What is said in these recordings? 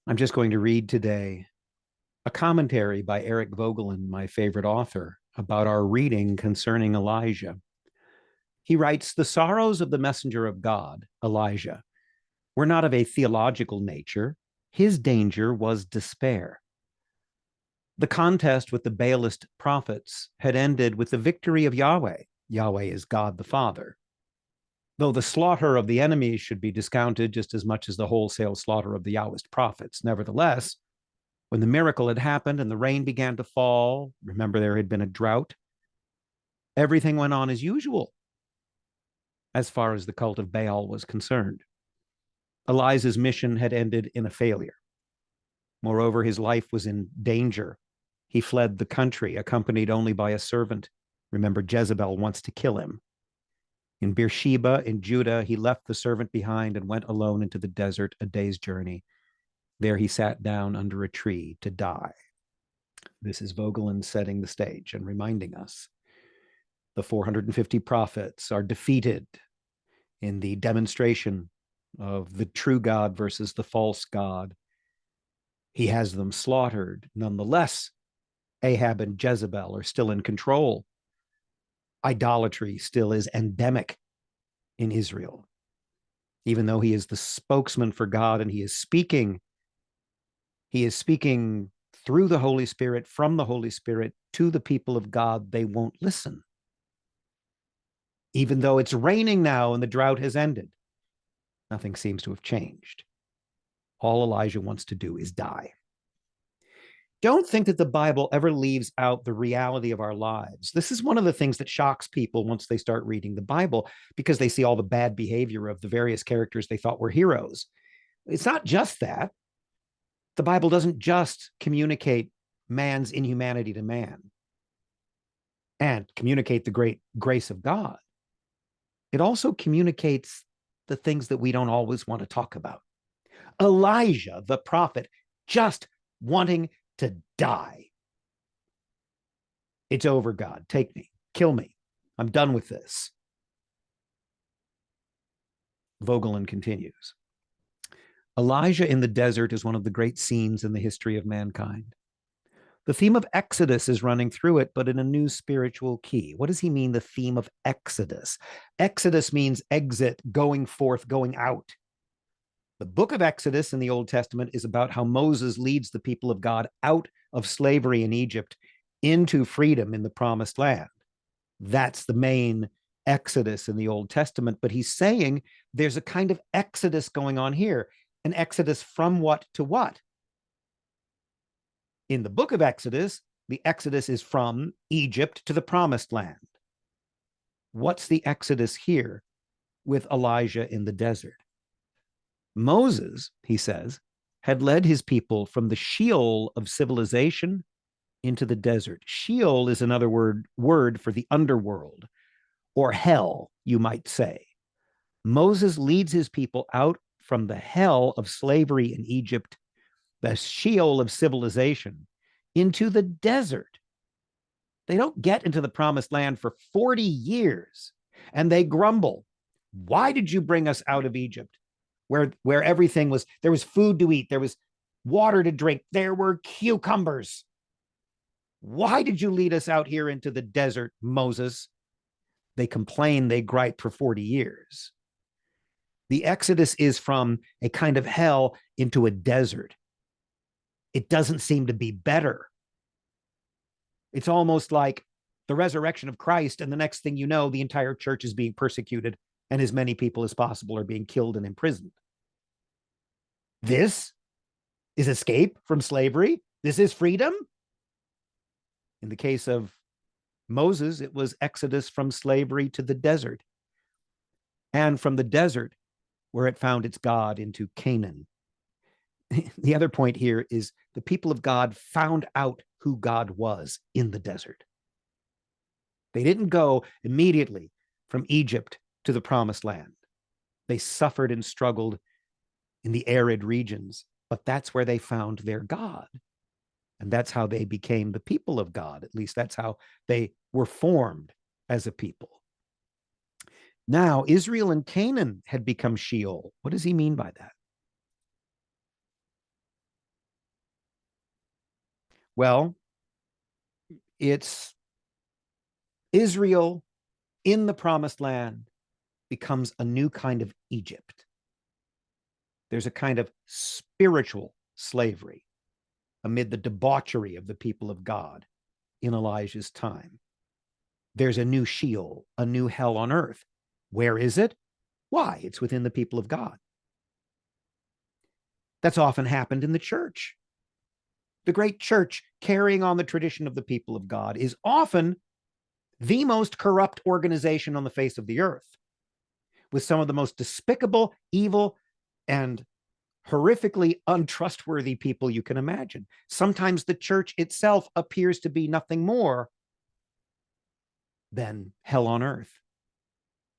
I'm just going to read today a commentary by Eric Vogelin, my favorite author, about our reading concerning Elijah. He writes, "The sorrows of the messenger of God, Elijah, were not of a theological nature. His danger was despair. The contest with the Baalist prophets had ended with the victory of Yahweh. Yahweh is God the Father. Though the slaughter of the enemies should be discounted just as much as the wholesale slaughter of the Yahwist prophets. Nevertheless, when the miracle had happened and the rain began to fall, remember there had been a drought, everything went on as usual as far as the cult of Baal was concerned. Elijah's mission had ended in a failure. Moreover, his life was in danger. He fled the country, accompanied only by a servant. Remember, Jezebel wants to kill him. In Beersheba, in Judah, he left the servant behind and went alone into the desert, a day's journey. There he sat down under a tree to die." This is Vogelin setting the stage and reminding us the 450 prophets are defeated in the demonstration of the true God versus the false God. He has them slaughtered. Nonetheless, Ahab and Jezebel are still in control. Idolatry still is endemic in Israel, even though he is the spokesman for God and he is speaking through the Holy Spirit, from the Holy Spirit to the people of God. They won't listen. Even though it's raining now and the drought has ended, nothing seems to have changed. All Elijah wants to do is die. Don't think that the Bible ever leaves out the reality of our lives. This is one of the things that shocks people once they start reading the Bible, because they see all the bad behavior of the various characters they thought were heroes. It's not just that. The Bible doesn't just communicate man's inhumanity to man and communicate the great grace of God. It also communicates the things that we don't always want to talk about. Elijah, the prophet, just wanting to die. It's over, God. Take me. Kill me. I'm done with this. Vogelin continues. Elijah in the desert is one of the great scenes in the history of mankind. The theme of Exodus is running through it, but in a new spiritual key. What does he mean, the theme of Exodus? Exodus means exit, going forth, going out. The book of Exodus in the Old Testament is about how Moses leads the people of God out of slavery in Egypt into freedom in the promised land. That's the main Exodus in the Old Testament. But he's saying there's a kind of Exodus going on here, an Exodus from what to what? In the book of Exodus, the Exodus is from Egypt to the promised land. What's the Exodus here with Elijah in the desert? Moses, he says, had led his people from the Sheol of civilization into the desert. Sheol is another word for the underworld, or hell, you might say. Moses leads his people out from the hell of slavery in Egypt, the Sheol of civilization, into the desert. They don't get into the promised land for 40 years, and they grumble. Why did you bring us out of Egypt, where everything was, there was food to eat, there was water to drink, there were cucumbers? Why did you lead us out here into the desert, Moses? They complain, they gripe for 40 years. The Exodus is from a kind of hell into a desert. It doesn't seem to be better. It's almost like the resurrection of Christ, and the next thing you know, the entire church is being persecuted, and as many people as possible are being killed and imprisoned. This is escape from slavery. This is freedom. In the case of Moses, it was exodus from slavery to the desert, and from the desert, where it found its God, into Canaan. The other point here is the people of God found out who God was in the desert. They didn't go immediately from Egypt to the promised land. They suffered and struggled in the arid regions, but that's where they found their God. And that's how they became the people of God. At least that's how they were formed as a people. Now, Israel and Canaan had become Sheol. What does he mean by that? Well, it's Israel in the promised land becomes a new kind of Egypt. There's a kind of spiritual slavery amid the debauchery of the people of God in Elijah's time. There's a new Sheol, a new hell on earth. Where is it? Why? It's within the people of God. That's often happened in the church. The great church, carrying on the tradition of the people of God, is often the most corrupt organization on the face of the earth, with some of the most despicable, evil, and horrifically untrustworthy people you can imagine. Sometimes the church itself appears to be nothing more than hell on earth.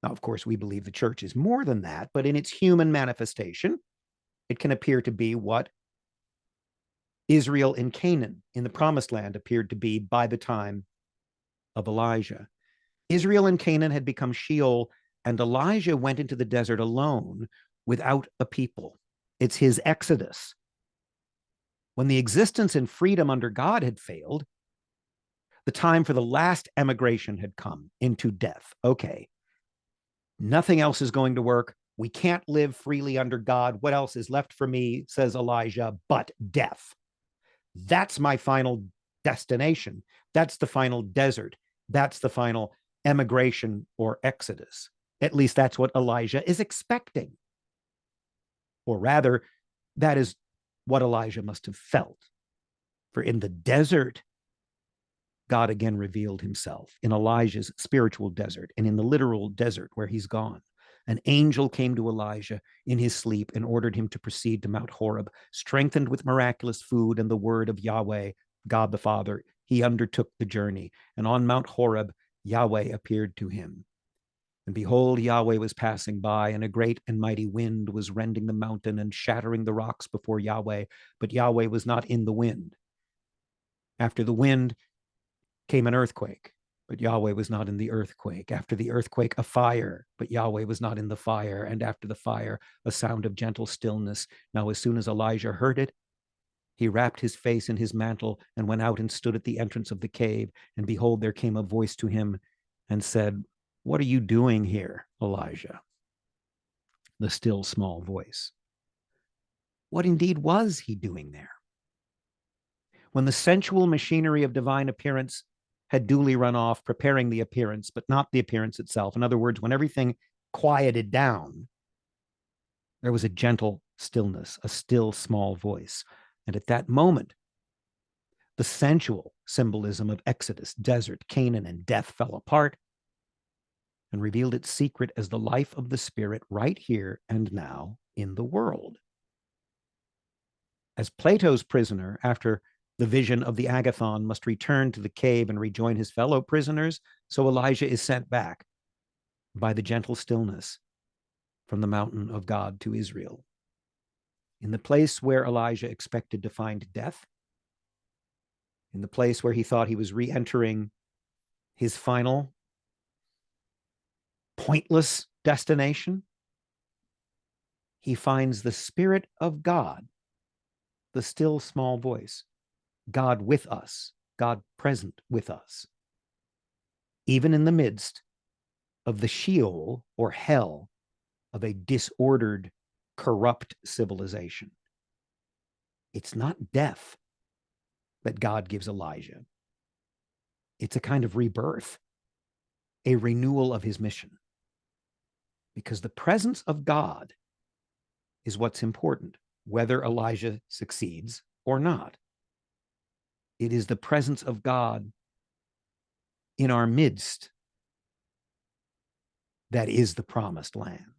Now, of course, we believe the church is more than that, but in its human manifestation, it can appear to be what Israel in Canaan, in the promised land, appeared to be by the time of Elijah. Israel and Canaan had become Sheol, and Elijah went into the desert alone without a people. It's his exodus. When the existence and freedom under God had failed, the time for the last emigration had come into death. Okay, nothing else is going to work. We can't live freely under God. What else is left for me, says Elijah, but death? That's my final destination. That's the final desert. That's the final emigration or exodus. At least that's what Elijah is expecting. Or rather, that is what Elijah must have felt. For in the desert, God again revealed himself, in Elijah's spiritual desert and in the literal desert where he's gone. An angel came to Elijah in his sleep and ordered him to proceed to Mount Horeb. Strengthened with miraculous food and the word of Yahweh, God the Father, he undertook the journey. And on Mount Horeb, Yahweh appeared to him. And behold, Yahweh was passing by, and a great and mighty wind was rending the mountain and shattering the rocks before Yahweh. But Yahweh was not in the wind. After the wind came an earthquake, but Yahweh was not in the earthquake. After the earthquake, a fire, but Yahweh was not in the fire. And after the fire, a sound of gentle stillness. Now, as soon as Elijah heard it, he wrapped his face in his mantle and went out and stood at the entrance of the cave. And behold, there came a voice to him and said, "What are you doing here, Elijah?" The still small voice. What indeed was he doing there? When the sensual machinery of divine appearance had duly run off, preparing the appearance, but not the appearance itself. In other words, when everything quieted down, there was a gentle stillness, a still small voice. And at that moment, the sensual symbolism of Exodus, desert, Canaan, and death fell apart and revealed its secret as the life of the Spirit right here and now in the world. As Plato's prisoner, after the vision of the Agathon, must return to the cave and rejoin his fellow prisoners, so Elijah is sent back by the gentle stillness from the mountain of God to Israel. In the place where Elijah expected to find death, in the place where he thought he was re-entering his final pointless destination, he finds the Spirit of God, the still small voice, God with us, God present with us, even in the midst of the Sheol or hell of a disordered, corrupt civilization. It's not death that God gives Elijah. It's a kind of rebirth, a renewal of his mission. Because the presence of God is what's important, whether Elijah succeeds or not. It is the presence of God in our midst that is the promised land.